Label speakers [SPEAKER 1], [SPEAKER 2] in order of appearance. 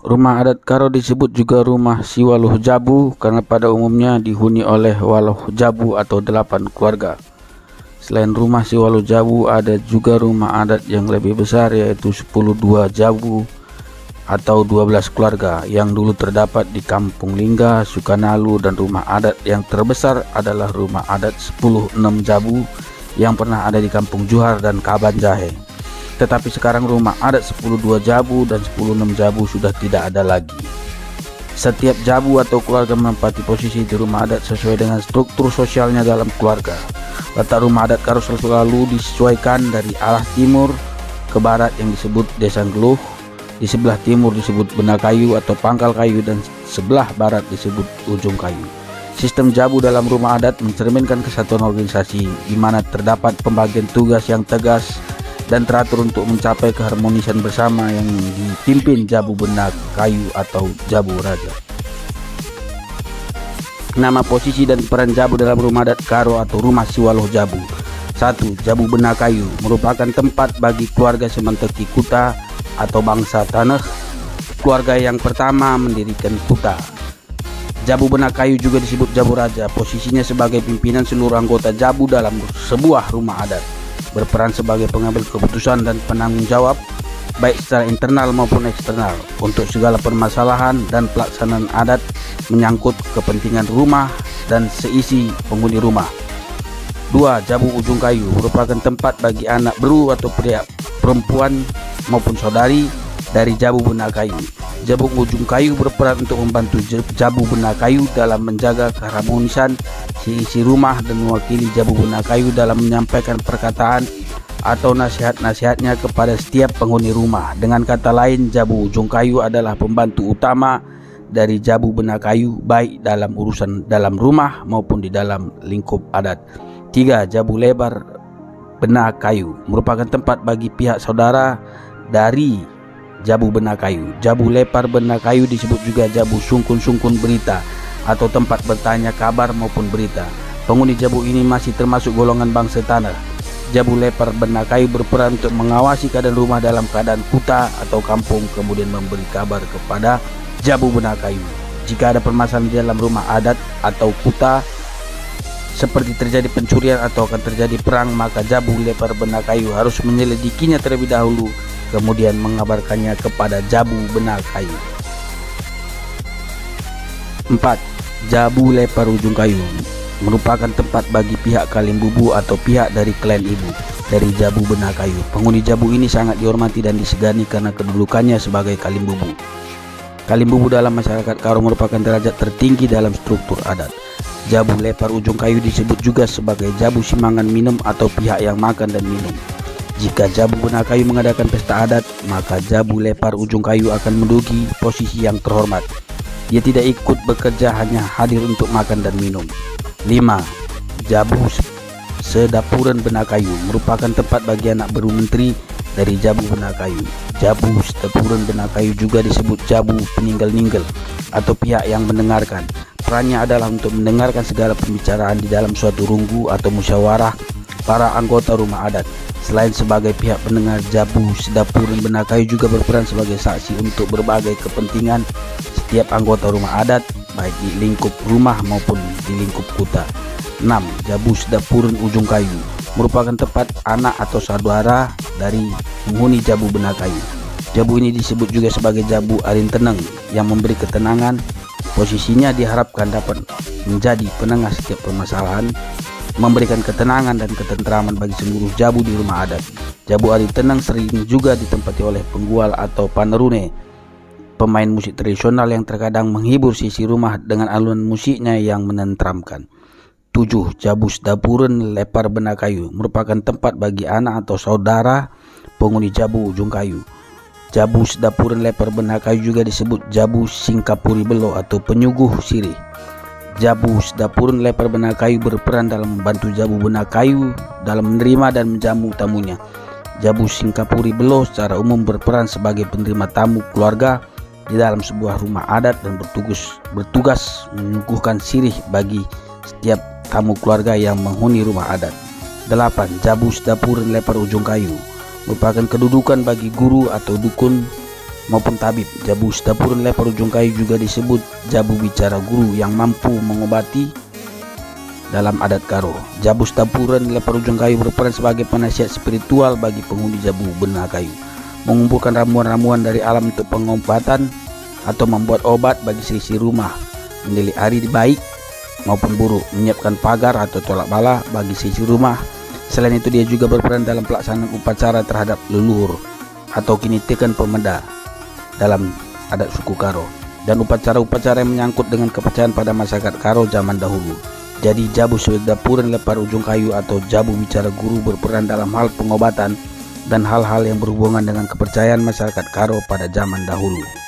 [SPEAKER 1] Rumah adat Karo disebut juga rumah si Waluh Jabu karena pada umumnya dihuni oleh Waluh Jabu atau 8 keluarga. Selain rumah si Waluh Jabu, ada juga rumah adat yang lebih besar yaitu 10-2 Jabu atau 12 keluarga yang dulu terdapat di Kampung Lingga, Sukanalu, dan rumah adat yang terbesar adalah rumah adat 10-6 Jabu yang pernah ada di Kampung Juhar dan Kabanjahe. Tetapi sekarang rumah adat 10-2 Jabu dan 10-6 Jabu sudah tidak ada lagi. Setiap Jabu atau keluarga menempati posisi di rumah adat sesuai dengan struktur sosialnya dalam keluarga. Letak rumah adat Karo selalu disesuaikan dari arah timur ke barat yang disebut Desa Geluh, di sebelah timur disebut Benak Kayu atau Pangkal Kayu, dan sebelah barat disebut Ujung Kayu. Sistem Jabu dalam rumah adat mencerminkan kesatuan organisasi di mana terdapat pembagian tugas yang tegas dan teratur untuk mencapai keharmonisan bersama yang dipimpin Jabu Benak Kayu atau Jabu Raja. Nama, posisi, dan peran Jabu dalam rumah adat Karo atau rumah si Waluh Jabu. 1. Jabu Benak Kayu merupakan tempat bagi keluarga Semanteki Kuta atau bangsa Taneh, keluarga yang pertama mendirikan Kuta. Jabu Benak Kayu juga disebut Jabu Raja, posisinya sebagai pimpinan seluruh anggota Jabu dalam sebuah rumah adat, berperan sebagai pengambil keputusan dan penanggung jawab baik secara internal maupun eksternal untuk segala permasalahan dan pelaksanaan adat menyangkut kepentingan rumah dan seisi penghuni rumah. 2. Jabu Ujung Kayu merupakan tempat bagi anak beru atau pria perempuan maupun saudari dari Jabu Benak Kayu. Jabu Ujung Kayu berperan untuk membantu Jabu Benak Kayu dalam menjaga keharmonisan seisi rumah dan mewakili Jabu Benak Kayu dalam menyampaikan perkataan atau nasihat-nasihatnya kepada setiap penghuni rumah. Dengan kata lain, Jabu Ujung Kayu adalah pembantu utama dari Jabu Benak Kayu baik dalam urusan dalam rumah maupun di dalam lingkup adat. 3. Jabu Lebar Benak Kayu merupakan tempat bagi pihak saudara dari Jabu Benak Kayu. Jabu Lepar Benak Kayu disebut juga Jabu Sungkun-Sungkun Berita atau tempat bertanya kabar maupun berita. Penghuni Jabu ini masih termasuk golongan bangsa Taneh. Jabu Lepar Benak Kayu berperan untuk mengawasi keadaan rumah dalam keadaan kuta atau kampung, kemudian memberi kabar kepada Jabu Benak Kayu jika ada permasalahan di dalam rumah adat atau kuta, seperti terjadi pencurian atau akan terjadi perang, maka Jabu Lepar Benak Kayu harus menyelidikinya terlebih dahulu, kemudian mengabarkannya kepada Jabu Benak Kayu. 4. Jabu Lepar Ujung Kayu merupakan tempat bagi pihak Kalimbubu atau pihak dari klan ibu dari Jabu Benak Kayu. Penghuni Jabu ini sangat dihormati dan disegani karena kedudukannya sebagai Kalimbubu. Kalimbubu dalam masyarakat Karo merupakan derajat tertinggi dalam struktur adat. Jabu Lepar Ujung Kayu disebut juga sebagai Jabu Simangan Minum atau pihak yang makan dan minum. Jika Jabu Benak Kayu mengadakan pesta adat, maka Jabu Lepar Ujung Kayu akan menduduki posisi yang terhormat. Dia tidak ikut bekerja, hanya hadir untuk makan dan minum. 5. Jabu Sedapuran Benak Kayu merupakan tempat bagi anak beru menteri dari Jabu Benak Kayu. Jabu Sedapuran Benak Kayu juga disebut Jabu Peninggal-ninggal atau pihak yang mendengarkan. Perannya adalah untuk mendengarkan segala pembicaraan di dalam suatu runggu atau musyawarah para anggota rumah adat. Selain sebagai pihak pendengar, Jabu Sedapuran Benak Kayu juga berperan sebagai saksi untuk berbagai kepentingan setiap anggota rumah adat, baik di lingkup rumah maupun di lingkup kuta. 6. Jabu Sedapuran Ujung Kayu merupakan tempat anak atau saudara dari penghuni Jabu Benak Kayu. Jabu ini disebut juga sebagai Jabu Arin Teneng yang memberi ketenangan. Posisinya diharapkan dapat menjadi penengah setiap permasalahan, memberikan ketenangan dan ketentraman bagi seluruh Jabu di rumah adat. Jabu Arin Teneng sering juga ditempati oleh penggual atau panerune, pemain musik tradisional yang terkadang menghibur sisi rumah dengan alunan musiknya yang menenteramkan. 7. Jabu Sedapuran Lepar Benak Kayu merupakan tempat bagi anak atau saudara penghuni Jabu Ujung Kayu. Jabu Sedapuran Lepar Benak Kayu juga disebut Jabu Singkapuri Belo atau penyuguh sirih. Jabu Sedapuran Lepar Benak Kayu berperan dalam membantu Jabu Benak Kayu dalam menerima dan menjamu tamunya. Jabu Singkapuri Belo secara umum berperan sebagai penerima tamu keluarga di dalam sebuah rumah adat dan bertugas menyuguhkan sirih bagi setiap tamu keluarga yang menghuni rumah adat. 8. Jabu Sedapuran Lepar Ujung Kayu merupakan kedudukan bagi guru atau dukun maupun tabib. Jabu Setapuren lepar ujung kayu juga disebut jabu bicara guru yang mampu mengobati dalam adat Karo. Jabu Setapuren lepar ujung kayu berperan sebagai penasihat spiritual bagi penghuni jabu benar kayu, mengumpulkan ramuan-ramuan dari alam untuk pengobatan atau membuat obat bagi seisi rumah, menilai hari baik maupun buruk, menyiapkan pagar atau tolak bala bagi seisi rumah. Selain itu dia juga berperan dalam pelaksanaan upacara terhadap leluhur atau kini tekan pemeda dalam adat suku Karo, dan upacara-upacara yang menyangkut dengan kepercayaan pada masyarakat Karo zaman dahulu. Jadi Jabu Setapuren lepar ujung kayu atau jabu bicara guru berperan dalam hal pengobatan dan hal-hal yang berhubungan dengan kepercayaan masyarakat Karo pada zaman dahulu.